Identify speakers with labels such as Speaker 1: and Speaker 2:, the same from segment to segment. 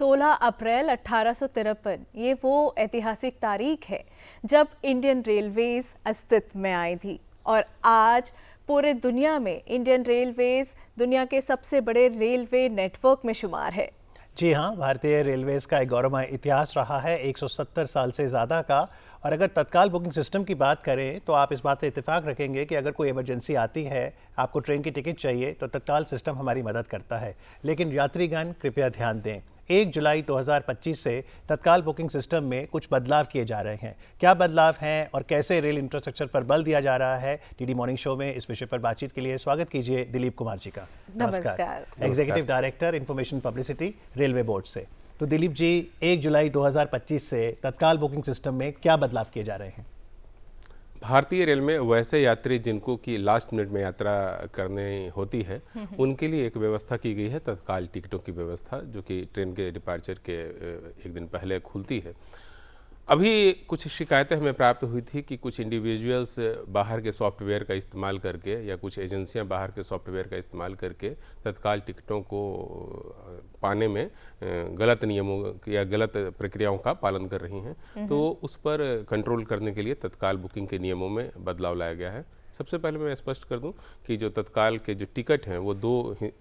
Speaker 1: 16 अप्रैल 1853 ये वो ऐतिहासिक तारीख है जब इंडियन रेलवेज अस्तित्व में आई थी और आज पूरे दुनिया में इंडियन रेलवेज दुनिया के सबसे बड़े रेलवे नेटवर्क में शुमार है।
Speaker 2: जी हाँ, भारतीय रेलवेज का एक गौरवमय इतिहास रहा है 170 साल से ज़्यादा का। और अगर तत्काल बुकिंग सिस्टम की बात करें तो आप इस बात से इत्तेफाक रखेंगे कि अगर कोई इमरजेंसी आती है, आपको ट्रेन की टिकट चाहिए, तो तत्काल सिस्टम हमारी मदद करता है। लेकिन यात्रीगण कृपया ध्यान दें, 1 जुलाई 2025 से तत्काल बुकिंग सिस्टम में कुछ बदलाव किए जा रहे हैं। क्या बदलाव हैं और कैसे रेल इंफ्रास्ट्रक्चर पर बल दिया जा रहा है, डीडी मॉर्निंग शो में इस विषय पर बातचीत के लिए स्वागत कीजिए दिलीप कुमार जी का।
Speaker 1: नमस्कार।
Speaker 2: Executive director information publicity railway board से। तो दिलीप जी, 1 जुलाई 2025 से तत्काल बुकिंग सिस्टम में क्या बदलाव किए जा रहे हैं?
Speaker 3: भारतीय रेल में वैसे यात्री जिनको की लास्ट मिनट में यात्रा करनी होती है उनके लिए एक व्यवस्था की गई है, तत्काल टिकटों की व्यवस्था, जो कि ट्रेन के डिपार्चर के एक दिन पहले खुलती है। अभी कुछ शिकायतें हमें प्राप्त हुई थी कि कुछ इंडिविजुअल्स बाहर के सॉफ्टवेयर का इस्तेमाल करके या कुछ एजेंसियां बाहर के सॉफ्टवेयर का इस्तेमाल करके तत्काल टिकटों को पाने में गलत नियमों या गलत प्रक्रियाओं का पालन कर रही हैं। तो उस पर कंट्रोल करने के लिए तत्काल बुकिंग के नियमों में बदलाव लाया गया है। सबसे पहले मैं स्पष्ट कर दूं कि जो तत्काल के जो टिकट हैं वो 2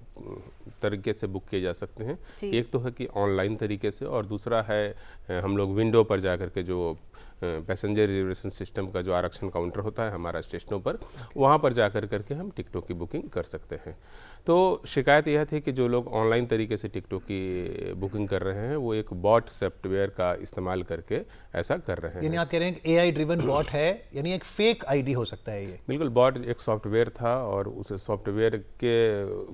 Speaker 3: तरीके से बुक किए जा सकते हैं। एक तो है कि ऑनलाइन तरीके से, और दूसरा है हम लोग विंडो पर जा करके जो पैसेंजर रिजर्वेशन सिस्टम का जो आरक्षण काउंटर होता है हमारा स्टेशनों पर, वहाँ पर जा करके हम टिकटों की बुकिंग कर सकते हैं। तो शिकायत यह थी कि जो लोग ऑनलाइन तरीके से टिकटों की बुकिंग कर रहे हैं वो एक बॉट सॉफ्टवेयर का इस्तेमाल करके ऐसा कर रहे हैं।
Speaker 2: यानी आप कह रहे हैं कि AI ड्रिवन बॉट है, यानी एक फेक आईडी हो सकता है ये?
Speaker 3: बिल्कुल, बॉट एक सॉफ्टवेयर था और उस सॉफ्टवेयर के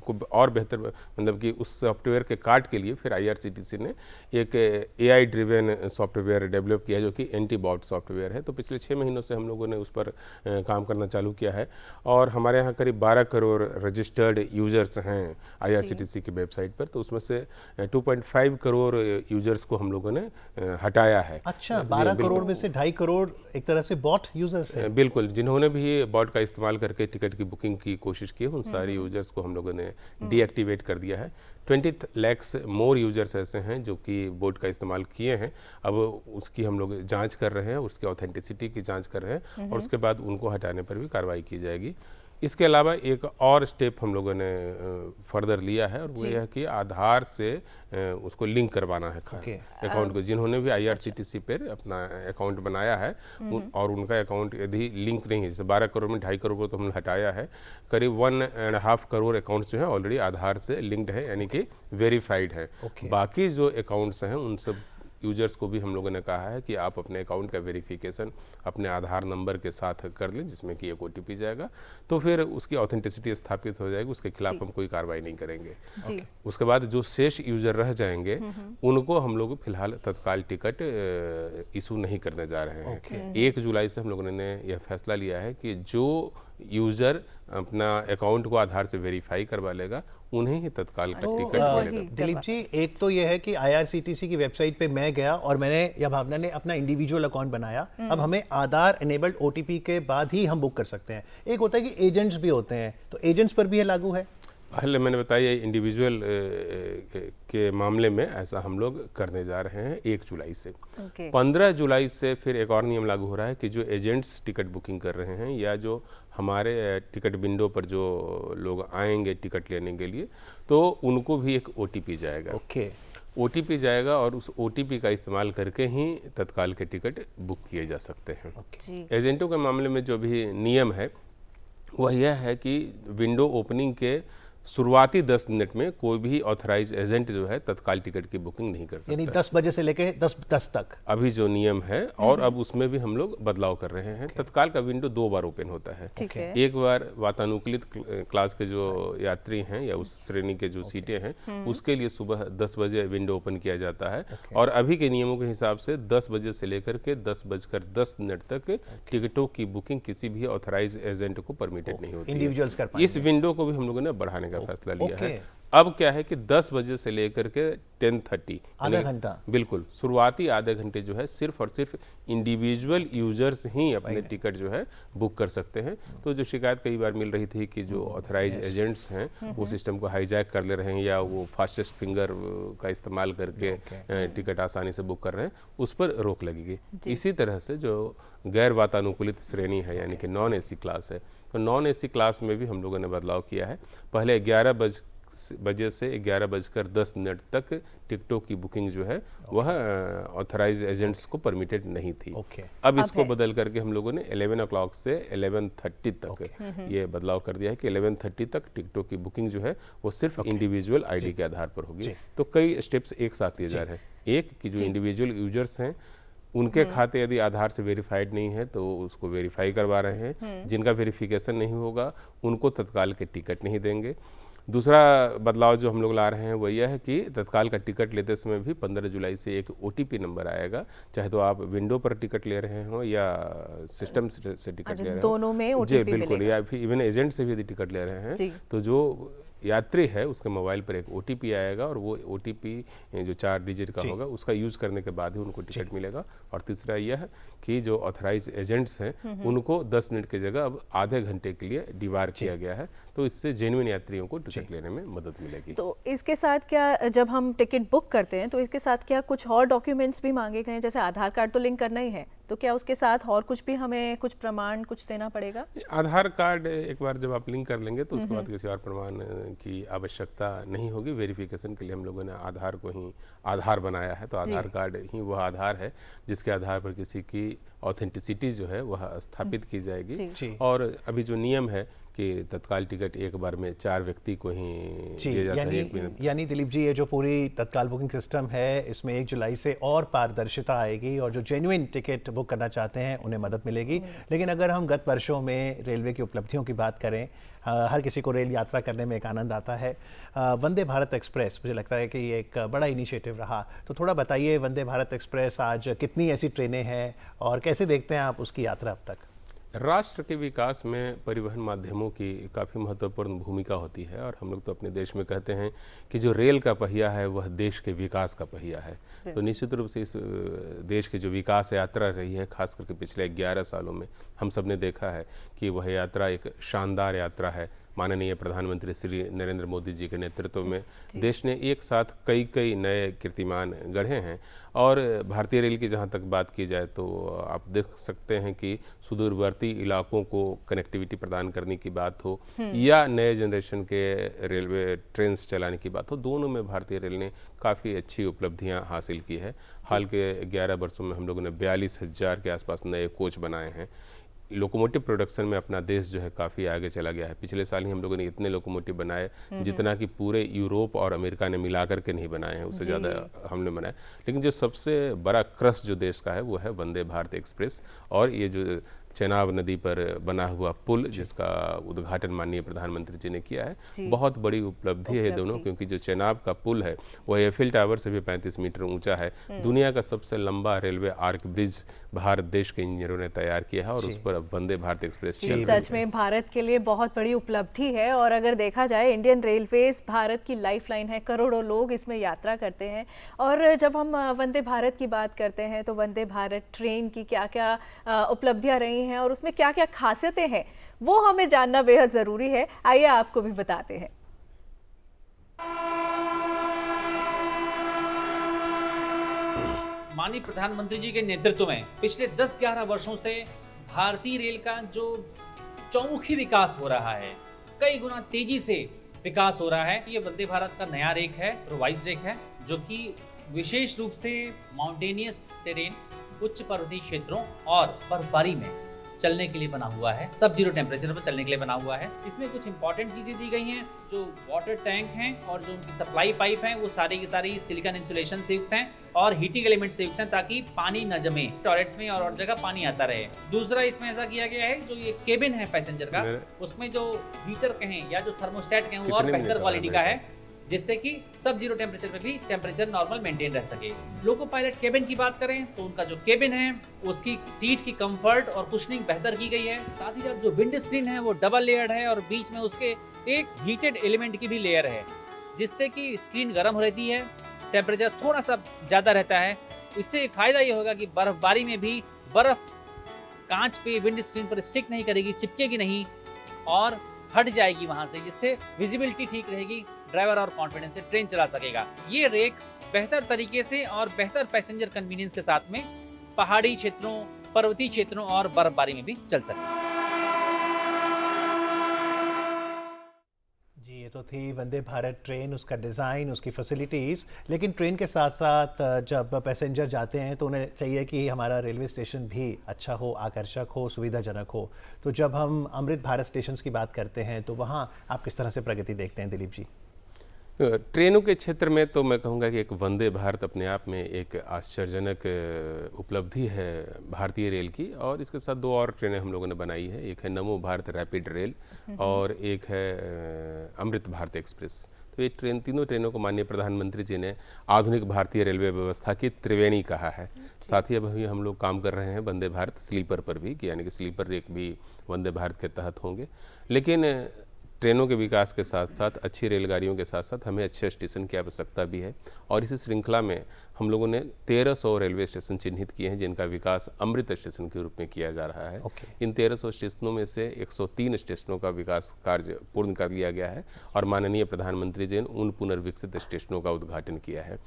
Speaker 3: को और बेहतर, मतलब कि उस सॉफ्टवेयर के काट के लिए फिर IRCTC ने एक AI ड्रिवन सॉफ्टवेयर डेवलप किया जो कि एंटी बॉट सॉफ्टवेयर है। तो पिछले 6 महीनों से हम लोगों ने उस पर काम करना चालू किया है और हमारे यहाँ करीब 12 करोड़ रजिस्टर्ड यूजर्स हैं IRCTC की वेबसाइट पर। तो उसमें से 2.5 करोड़ यूजर्स को हम लोगों ने हटाया है।
Speaker 2: अच्छा, 12 करोड़ में से 2.5 करोड़ एक तरह से बॉट यूजर्स हैं?
Speaker 3: बिल्कुल, जिन्होंने भी बॉट का इस्तेमाल करके टिकट की बुकिंग की कोशिश की है उन सारे यूजर्स को हम लोगों ने डीएक्टिवेट कर दिया है। 20 लाख मोर यूजर्स ऐसे हैं जो कि बोट का इस्तेमाल किए हैं। अब उसकी हम लोग जांच कर रहे हैं, उसकी ऑथेंटिसिटी की जांच कर रहे हैं और उसके बाद उनको हटाने पर भी कार्रवाई की जाएगी। इसके अलावा एक और स्टेप हम लोगों ने फर्दर लिया है और वो यह है कि आधार से उसको लिंक करवाना है अकाउंट को। जिन्होंने भी IRCTC पर अपना अकाउंट बनाया है और उनका अकाउंट यदि लिंक नहीं है, जैसे 12 करोड़ में 2.5 करोड़ को तो हमने हटाया है, करीब 1.5 करोड़ अकाउंट्स जो हैं ऑलरेडी आधार से लिंक्ड है, यानी कि वेरीफाइड है। बाकी जो अकाउंट्स हैं उन सब यूजर्स को भी हम लोगों ने कहा है कि आप अपने अकाउंट का वेरिफिकेशन अपने आधार नंबर के साथ कर लें, जिसमें कि एक OTP जाएगा, तो फिर उसकी ऑथेंटिसिटी स्थापित हो जाएगी, उसके खिलाफ हम कोई कार्रवाई नहीं करेंगे। उसके बाद जो शेष यूजर रह जाएंगे उनको हम लोग फिलहाल तत्काल टिकट इशू नहीं करने जा रहे हैं। 1 जुलाई से हम लोगों ने यह फैसला लिया है कि जो यूजर अपना अकाउंट को आधार से वेरीफाई करवा लेगा उन्हें ही तत्काल का टिकट मिलेगा।
Speaker 2: दिलीप जी, एक तो यह है कि IRCTC की वेबसाइट पे मैं गया और मैंने या भावना ने अपना इंडिविजुअल अकाउंट बनाया। अब हमें आधार एनेबल्ड OTP के बाद ही हम बुक कर सकते हैं। एक होता है कि एजेंट्स भी होते हैं, तो एजेंट्स पर भी ये लागू है?
Speaker 3: पहले मैंने बताया इंडिविजुअल के मामले में ऐसा हम लोग करने जा रहे हैं 1 जुलाई से। 15 जुलाई से फिर एक और नियम लागू हो रहा है कि जो एजेंट्स टिकट बुकिंग कर रहे हैं या जो हमारे टिकट विंडो पर जो लोग आएंगे टिकट लेने के लिए, तो उनको भी एक OTP जाएगा। OTP जाएगा और उस OTP का इस्तेमाल करके ही तत्काल के टिकट बुक किए जा सकते हैं। एजेंटों के मामले में जो भी नियम है वह यह है कि विंडो ओपनिंग के शुरुआती 10 मिनट में कोई भी ऑथराइज एजेंट जो है तत्काल टिकट की बुकिंग नहीं कर सकता।
Speaker 2: यानी 10 बजे से लेकर 10 तक
Speaker 3: अभी जो नियम है, और अब उसमें भी हम लोग बदलाव कर रहे हैं। तत्काल का विंडो 2 बार ओपन होता है। एक बार वातानुकूलित क्लास के जो यात्री हैं या उस श्रेणी के जो सीटें हैं उसके लिए सुबह 10 बजे विंडो ओपन किया जाता है और अभी के नियमों के हिसाब से 10 बजे से लेकर के 10:10 तक टिकटों की बुकिंग किसी भी ऑथराइज एजेंट को परमिटेड नहीं होती है।
Speaker 2: इंडिविजुअल्स कर पाएंगे।
Speaker 3: इस विंडो को भी हम लोगों ने बढ़ाने का का फैसला लिया है। अब क्या है कि 10 बजे से लेकर के 10:30
Speaker 2: आधा घंटा,
Speaker 3: बिल्कुल शुरुआती आधे घंटे जो है सिर्फ और सिर्फ इंडिविजुअल यूजर्स ही अपने टिकट जो है बुक कर सकते हैं। तो जो शिकायत कई बार मिल रही थी कि जो ऑथराइज एजेंट्स हैं वो सिस्टम को हाईजैक कर ले रहे हैं या वो फास्टेस्ट फिंगर का इस्तेमाल करके टिकट आसानी से बुक कर रहे हैं, उस पर रोक लगेगी। इसी तरह से जो गैर वातानुकूलित श्रेणी है यानी कि नॉन एसी क्लास है, तो नॉन एसी क्लास में भी हम लोगों ने बदलाव किया है। पहले 11 बजे से 11:10 तक टिकटों की बुकिंग जो है वह ऑथराइज एजेंट्स को परमिटेड नहीं थी। अब इसको बदल करके हम लोगों ने 11 o'clock से 11:30 तक ये बदलाव कर दिया है कि 11:30 तक टिकटों की बुकिंग जो है वो सिर्फ इंडिविजुअल आईडी के आधार पर होगी। तो कई स्टेप्स एक साथ लिए जा रहे हैं। एक कि जो इंडिविजुअल यूजर्स हैं उनके खाते यदि आधार से वेरीफाइड नहीं है तो उसको वेरीफाई करवा रहे हैं। जिनका वेरिफिकेशन नहीं होगा उनको तत्काल के टिकट नहीं देंगे। दूसरा बदलाव जो हम लोग ला रहे हैं वो यह है कि तत्काल का टिकट लेते समय भी 15 जुलाई से एक OTP नंबर आएगा, चाहे तो आप विंडो पर टिकट ले रहे हो या सिस्टम से टिकट ले रहे हो,
Speaker 1: दोनों में OTP
Speaker 3: जी बिल्कुल, या फिर इवन एजेंट से भी यदि टिकट ले रहे हैं तो जो यात्री है उसके मोबाइल पर एक OTP आएगा और वो OTP जो 4 डिजिट का होगा उसका यूज़ करने के बाद ही उनको टिकट मिलेगा। और तीसरा यह है कि जो ऑथराइज एजेंट्स हैं उनको 10 मिनट की जगह अब आधे घंटे के लिए डिवार किया गया है, तो इससे जेन्युइन यात्रियों को टिकट लेने में मदद मिलेगी।
Speaker 1: तो इसके साथ क्या, जब हम टिकट बुक करते हैं तो इसके साथ क्या कुछ और डॉक्यूमेंट्स भी मांगे गए हैं? जैसे आधार कार्ड तो लिंक करना ही है, तो क्या उसके साथ और कुछ भी हमें कुछ प्रमाण कुछ देना पड़ेगा?
Speaker 3: आधार कार्ड एक बार जब आप लिंक कर लेंगे तो उसके बाद किसी और प्रमाण की आवश्यकता नहीं होगी। वेरिफिकेशन के लिए हम लोगों ने आधार को ही आधार बनाया है, तो आधार कार्ड ही वह आधार है जिसके आधार पर किसी की ऑथेंटिसिटी जो है वह स्थापित की जाएगी। और अभी जो नियम है कि तत्काल टिकट एक बार में 4 व्यक्ति को ही दिया जाता है।
Speaker 2: यानी दिलीप जी, ये जो पूरी तत्काल बुकिंग सिस्टम है इसमें 1 जुलाई से और पारदर्शिता आएगी और जो जेन्युइन टिकट बुक करना चाहते हैं उन्हें मदद मिलेगी। लेकिन अगर हम गत वर्षों में रेलवे की उपलब्धियों की बात करें, हर किसी को रेल यात्रा करने में एक आनंद आता है। वंदे भारत एक्सप्रेस मुझे लगता है कि ये एक बड़ा इनिशिएटिव रहा, तो थोड़ा बताइए वंदे भारत एक्सप्रेस आज कितनी ऐसी ट्रेनें हैं और कैसे देखते हैं आप उसकी यात्रा अब तक?
Speaker 3: राष्ट्र के विकास में परिवहन माध्यमों की काफ़ी महत्वपूर्ण भूमिका होती है और हम लोग तो अपने देश में कहते हैं कि जो रेल का पहिया है वह देश के विकास का पहिया है। तो निश्चित रूप से इस देश की जो विकास यात्रा रही है, खास करके पिछले 11 सालों में हम सब ने देखा है कि वह यात्रा एक शानदार यात्रा है। माननीय प्रधानमंत्री श्री नरेंद्र मोदी जी के नेतृत्व में देश ने एक साथ कई नए कीर्तिमान गढ़े हैं। और भारतीय रेल की जहां तक बात की जाए तो आप देख सकते हैं कि सुदूरवर्ती इलाकों को कनेक्टिविटी प्रदान करने की बात हो या नए जनरेशन के रेलवे ट्रेन्स चलाने की बात हो, दोनों में भारतीय रेल ने काफ़ी अच्छी उपलब्धियां हासिल की है। हाल के 11 वर्षों में हम लोगों ने 42,000 के आसपास नए कोच बनाए हैं। लोकोमोटिव प्रोडक्शन में अपना देश जो है काफ़ी आगे चला गया है। पिछले साल ही हम लोगों ने इतने लोकोमोटिव बनाए जितना कि पूरे यूरोप और अमेरिका ने मिला करके नहीं बनाए हैं, उससे ज़्यादा हमने बनाए। लेकिन जो सबसे बड़ा क्रश जो देश का है वो है वंदे भारत एक्सप्रेस और ये जो चेनाब नदी पर बना हुआ पुल जिसका उद्घाटन माननीय प्रधानमंत्री जी ने किया है, बहुत बड़ी उपलब्धि है दोनों, क्योंकि जो चेनाब का पुल है वह एफिल टावर से भी 35 मीटर ऊंचा है। दुनिया का सबसे लंबा रेलवे आर्क ब्रिज भारत देश के इंजीनियरों ने तैयार किया है और उस पर अब वंदे भारत एक्सप्रेस चल रही है।
Speaker 1: सच में भारत के लिए बहुत बड़ी उपलब्धि है और अगर देखा जाए इंडियन रेलवेज भारत की लाइफलाइन है, करोड़ों लोग इसमें यात्रा करते हैं। और जब हम वंदे भारत की बात करते हैं तो वंदे भारत ट्रेन की क्या क्या उपलब्धियां रही हैं और उसमें क्या क्या खासियतें हैं वो हमें जानना बेहद ज़रूरी है। आइए आपको भी बताते हैं।
Speaker 4: माननीय प्रधानमंत्री जी के नेतृत्व में पिछले 10-11 वर्षों से भारतीय रेल का जो चौमुखी विकास हो रहा है, कई गुना तेजी से विकास हो रहा है। ये वंदे भारत का नया रेक है, प्रोवाइज रेक है, जो कि विशेष रूप से माउंटेनियस टेरेन, उच्च पर्वतीय क्षेत्रों और बर्फबारी में चलने के लिए बना हुआ है, सब जीरो टेम्परेचर पर चलने के लिए बना हुआ है। इसमें कुछ इंपॉर्टेंट चीज़ें दी गई हैं, जो वाटर टैंक हैं और जो उनकी सप्लाई पाइप हैं वो सारी की सारी सिलिकॉन इंसुलेशन से युक्त हैं और हीटिंग एलिमेंट से युक्त हैं ताकि पानी न जमे, टॉयलेट्स में और जगह पानी आता रहे। दूसरा इसमें ऐसा किया गया है, जो ये केबिन है पैसेंजर का, उसमें जो हीटर कहें या जो थर्मोस्टेट कहें वो और बेहतर क्वालिटी का है, जिससे कि सब जीरो टेम्परेचर पे भी टेम्परेचर नॉर्मल मेंटेन रह सके। लोको पायलट केबिन की बात करें तो उनका जो केबिन है उसकी सीट की कंफर्ट और कुशनिंग बेहतर की गई है। साथ ही साथ जो विंड स्क्रीन है वो डबल लेयर्ड है और बीच में उसके एक हीटेड एलिमेंट की भी लेयर है, जिससे कि स्क्रीन गर्म हो रहती है, टेम्परेचर थोड़ा सा ज़्यादा रहता है। इससे फ़ायदा ये होगा कि बर्फबारी में भी बर्फ़ कांच पे विंड स्क्रीन पर स्टिक नहीं करेगी, चिपकेगी नहीं और हट जाएगी वहाँ से, जिससे विजिबिलिटी ठीक रहेगी, ड्राइवर और कॉन्फिडेंस से ट्रेन चला सकेगा। ये रेक बेहतर तरीके से और बेहतर पैसेंजर कन्वीनियंस के साथ में पहाड़ी क्षेत्रों, पर्वतीय क्षेत्रों और बर्फबारी में भी चल सकता है।
Speaker 2: जी, ये तो थी वंदे भारत ट्रेन, उसका डिज़ाइन, उसकी फैसिलिटीज़। लेकिन ट्रेन के साथ साथ जब पैसेंजर जाते हैं तो उन्हें चाहिए कि हमारा रेलवे स्टेशन भी अच्छा हो, आकर्षक हो, सुविधाजनक हो। तो जब हम अमृत भारत स्टेशन की बात करते हैं तो वहाँ आप किस तरह से प्रगति देखते हैं दिलीप जी?
Speaker 3: ट्रेनों के क्षेत्र में तो मैं कहूँगा कि एक वंदे भारत अपने आप में एक आश्चर्यजनक उपलब्धि है भारतीय रेल की, और इसके साथ दो और ट्रेनें हम लोगों ने बनाई है। एक है नमो भारत रैपिड रेल और एक है अमृत भारत एक्सप्रेस। तो ये ट्रेन, तीनों ट्रेनों को माननीय प्रधानमंत्री जी ने आधुनिक भारतीय रेलवे व्यवस्था की त्रिवेणी कहा है। साथ ही अभी हम लोग काम कर रहे हैं वंदे भारत स्लीपर पर भी, यानी कि स्लीपर रेक भी वंदे भारत के तहत होंगे। लेकिन ट्रेनों के विकास के साथ साथ, अच्छी रेलगाड़ियों के साथ साथ हमें अच्छे स्टेशन की आवश्यकता भी है, और इसी श्रृंखला में हम लोगों ने 1300 रेलवे स्टेशन चिन्हित किए हैं जिनका विकास अमृत स्टेशन के रूप में किया जा रहा है। इन 1300 स्टेशनों में से 103 स्टेशनों का विकास कार्य पूर्ण कर लिया गया है और माननीय प्रधानमंत्री जी ने उन पुनर्विकसित स्टेशनों का उद्घाटन किया है।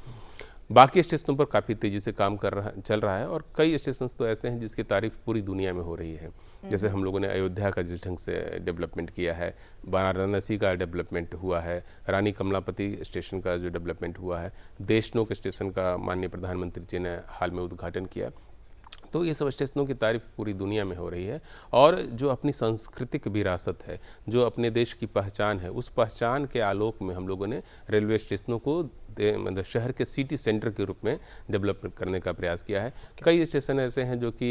Speaker 3: बाकी स्टेशनों पर काफ़ी तेज़ी से काम चल रहा है, और कई स्टेशन तो ऐसे हैं जिसकी तारीफ पूरी दुनिया में हो रही है। जैसे हम लोगों ने अयोध्या का जिस ढंग से डेवलपमेंट किया है, वाराणसी का डेवलपमेंट हुआ है, रानी कमलापति स्टेशन का जो डेवलपमेंट हुआ है, देशनोक स्टेशन का माननीय प्रधानमंत्री जी ने हाल में उद्घाटन किया। तो ये सब स्टेशनों की तारीफ पूरी दुनिया में हो रही है, और जो अपनी सांस्कृतिक विरासत है, जो अपने देश की पहचान है, उस पहचान के आलोक में हम लोगों ने रेलवे स्टेशनों को मतलब शहर के सिटी सेंटर के रूप में डेवलप करने का प्रयास किया है। कई स्टेशन ऐसे हैं जो कि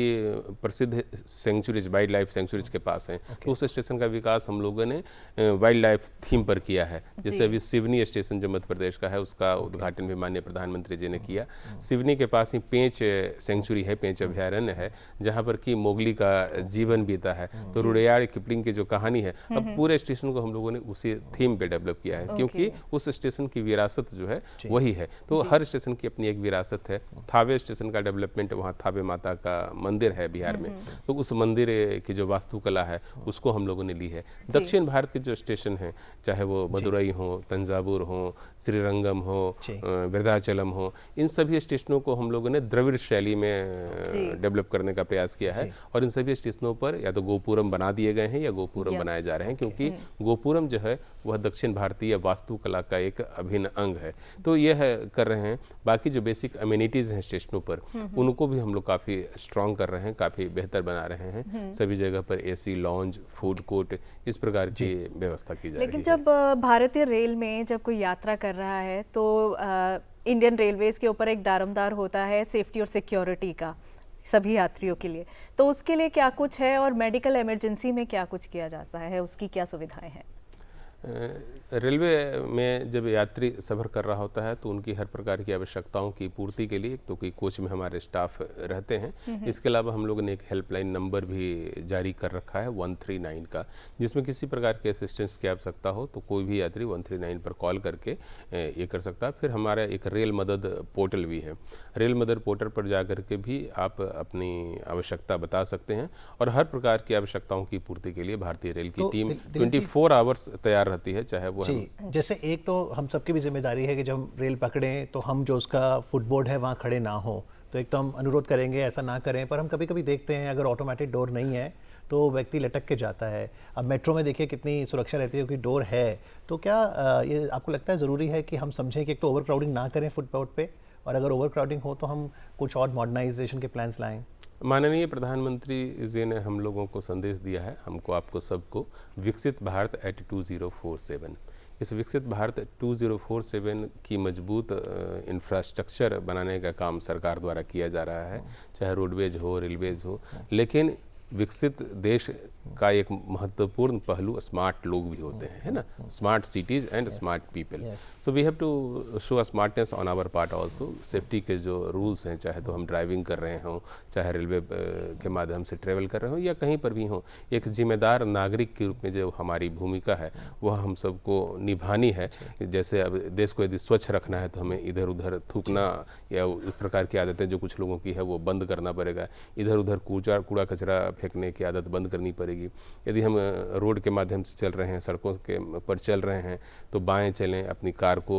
Speaker 3: प्रसिद्ध सेंचुरीज, वाइल्ड लाइफ सेंचुरीज के पास हैं, तो उस स्टेशन का विकास हम लोगों ने वाइल्ड लाइफ थीम पर किया है। जैसे अभी सिवनी स्टेशन जो मध्य प्रदेश का है, उसका उद्घाटन भी माननीय प्रधानमंत्री जी ने किया। सिवनी के पास ही पेंच सेंचुरी है, पेंच अभयारण्य है, जहाँ पर कि मोगली का जीवन बीता है। तो रुडयार्ड किपलिंग की जो कहानी है, अब पूरे स्टेशन को हम लोगों ने उसी थीम पे डेवलप किया है, क्योंकि उस स्टेशन की विरासत जो है वही है। तो हर स्टेशन की अपनी एक विरासत है। थावे स्टेशन का डेवलपमेंट, वहाँ थावे माता का मंदिर है बिहार में, तो उस मंदिर की जो वास्तुकला है उसको हम लोगों ने ली है। दक्षिण भारत के जो स्टेशन हैं, चाहे वो मदुरई हो, तंजावुर हो, श्रीरंगम हो, वृद्धाचलम हो, इन सभी स्टेशनों को हम लोगों ने द्रविड़ शैली में डेवलप करने का प्रयास किया है, और इन सभी स्टेशनों पर या तो गोपुरम बना दिए गए हैं या गोपुरम बनाए जा रहे हैं, क्योंकि गोपुरम जो है वह दक्षिण भारतीय वास्तुकला का एक अभिन्न अंग है। तो यह कर रहे हैं। बाकी जो बेसिक अम्यूनिटीज़ हैं स्टेशनों पर, उनको भी हम लोग काफ़ी स्ट्रॉन्ग कर रहे हैं, काफ़ी बेहतर बना रहे हैं। सभी जगह पर एसी लॉन्ज, फूड कोर्ट, इस प्रकार की व्यवस्था की जा रही है।
Speaker 1: लेकिन जब भारतीय रेल में जब कोई यात्रा कर रहा है तो इंडियन रेलवेज़ के ऊपर एक दारोमदार होता है सेफ्टी और सिक्योरिटी का सभी यात्रियों के लिए, तो उसके लिए क्या कुछ है और मेडिकल इमरजेंसी में क्या कुछ किया जाता है, उसकी क्या सुविधाएं हैं?
Speaker 3: रेलवे में जब यात्री सफ़र कर रहा होता है तो उनकी हर प्रकार की आवश्यकताओं की पूर्ति के लिए तो कोई कोच में हमारे स्टाफ रहते हैं। इसके अलावा हम लोगों ने एक हेल्पलाइन नंबर भी जारी कर रखा है 139 का, जिसमें किसी प्रकार के असिस्टेंस की आवश्यकता हो तो कोई भी यात्री 139 पर कॉल करके ये कर सकता है। फिर हमारा एक रेल मदद पोर्टल भी है। रेल मदद पोर्टल पर जा कर के भी आप अपनी आवश्यकता बता सकते हैं, और हर प्रकार की आवश्यकताओं की पूर्ति के लिए भारतीय रेल की टीम 24 आवर्स तैयार रहती है। चाहे वो
Speaker 2: जैसे एक तो हम सबकी भी जिम्मेदारी है कि जब हम रेल पकड़ें तो हम जो उसका फुटबोर्ड है वहाँ खड़े ना हो, तो एक तो हम अनुरोध करेंगे ऐसा ना करें, पर हम कभी कभी देखते हैं अगर ऑटोमेटिक डोर नहीं है तो व्यक्ति लटक के जाता है। अब मेट्रो में देखिए कितनी सुरक्षा रहती है क्योंकि डोर है, तो क्या ये आपको लगता है ज़रूरी है कि हम समझें कि एक तो ओवर क्राउडिंग ना करें फुटबोर्ड पे, और अगर ओवर क्राउडिंग हो तो हम कुछ और मॉडर्नाइजेशन के प्लान्स लाएं?
Speaker 3: माननीय प्रधानमंत्री जी ने हम लोगों को संदेश दिया है, हमको, आपको सबको, विकसित भारत एट 2047। इस विकसित भारत 2047 की मजबूत इंफ्रास्ट्रक्चर बनाने का काम सरकार द्वारा किया जा रहा है, चाहे रोडवेज हो, रेलवेज हो, लेकिन विकसित देश का एक महत्वपूर्ण पहलू स्मार्ट लोग भी होते हैं, है ना, smart cities and smart people. So we have to show smartness on our part also. Safety के जो रूल्स हैं, चाहे तो हम ड्राइविंग कर रहे हों, चाहे रेलवे के माध्यम से ट्रेवल कर रहे हों या कहीं पर भी हों, एक जिम्मेदार नागरिक के रूप में जो हमारी भूमिका है वह हम सबको निभानी है। जैसे अब देश को यदि स्वच्छ रखना है तो हमें इधर उधर थूकना या इस प्रकार की आदतें जो कुछ लोगों की है वो बंद करना पड़ेगा। इधर उधर कूड़ा कचरा फेंकने की आदत बंद करनी पड़ेगी। यदि हम रोड के माध्यम से चल रहे हैं, सड़कों के पर चल रहे हैं, तो बाएं चलें, अपनी कार को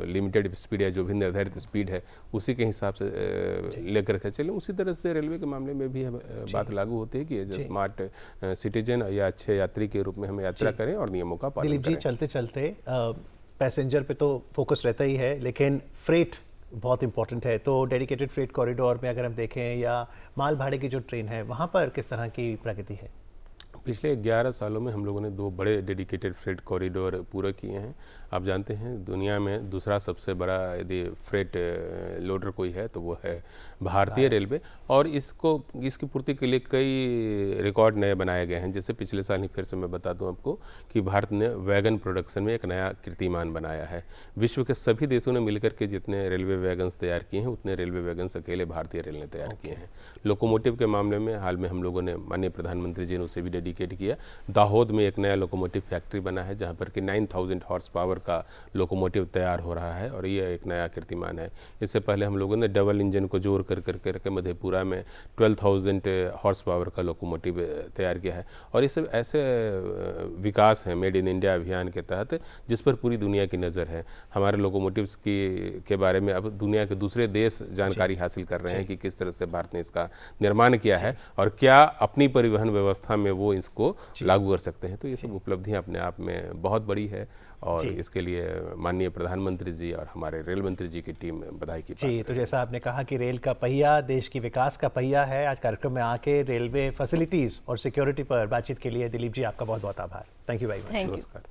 Speaker 3: लिमिटेड स्पीड या जो भी निर्धारित स्पीड है उसी के हिसाब से लेकर के चलें। उसी तरह से रेलवे के मामले में भी बात लागू होती है कि एज स्मार्ट सिटीजन या अच्छे यात्री के रूप में हम यात्रा करें और नियमों का पालन करें।
Speaker 2: दिलीप जी, चलते चलते पैसेंजर पे तो फोकस रहता ही है, लेकिन फ्रेट बहुत इंपॉर्टेंट है। तो डेडिकेटेड फ्रेट कॉरिडोर में अगर हम देखें या माल भाड़े की जो ट्रेन है, वहाँ पर किस तरह की प्रगति है?
Speaker 3: पिछले 11 सालों में हम लोगों ने 2 बड़े डेडिकेटेड फ्रेट कॉरिडोर पूरे किए हैं। आप जानते हैं दुनिया में दूसरा सबसे बड़ा यदि फ्रेट लोडर कोई है तो वो है भारतीय रेलवे, और इसकी पूर्ति के लिए कई रिकॉर्ड नए बनाए गए हैं। जैसे पिछले साल ही फिर से मैं बता दूं आपको कि भारत ने वैगन प्रोडक्शन में एक नया कीर्तिमान बनाया है। विश्व के सभी देशों ने मिलकर के जितने रेलवे वैगन्स तैयार किए हैं उतने रेलवे वैगन्स अकेले भारतीय रेल ने तैयार किए हैं। लोकोमोटिव के मामले में हाल में हम लोगों ने माननीय प्रधानमंत्री जी ने उसे भी डेडिकेट किया। दाहोद में एक नया लोकोमोटिव फैक्ट्री बना है जहां पर कि 9000 हॉर्स पावर का लोकोमोटिव तैयार हो रहा है और ये एक नया कीर्तिमान है। इससे पहले हम लोगों ने डबल इंजन को जोड़ कर मधेपुरा में 12000 हॉर्स पावर का लोकोमोटिव तैयार किया है। और ये सब ऐसे विकास हैं मेड इन इंडिया अभियान के तहत जिस पर पूरी दुनिया की नज़र है। हमारे लोकोमोटिव्स के बारे में अब दुनिया के दूसरे देश जानकारी हासिल कर रहे हैं कि किस तरह से भारत ने इसका निर्माण किया है और क्या अपनी परिवहन व्यवस्था में वो इसको लागू कर सकते हैं। तो ये सब उपलब्धियां अपने आप में बहुत बड़ी है और इसके लिए माननीय प्रधानमंत्री जी और हमारे रेल मंत्री जी की टीम बधाई की
Speaker 2: जी। तो जैसा आपने कहा कि रेल का पहिया देश की विकास का पहिया है, आज कार्यक्रम में आके रेलवे फैसिलिटीज़ और सिक्योरिटी पर बातचीत के लिए दिलीप जी आपका बहुत बहुत आभार। Thank you very much.
Speaker 3: नमस्कार।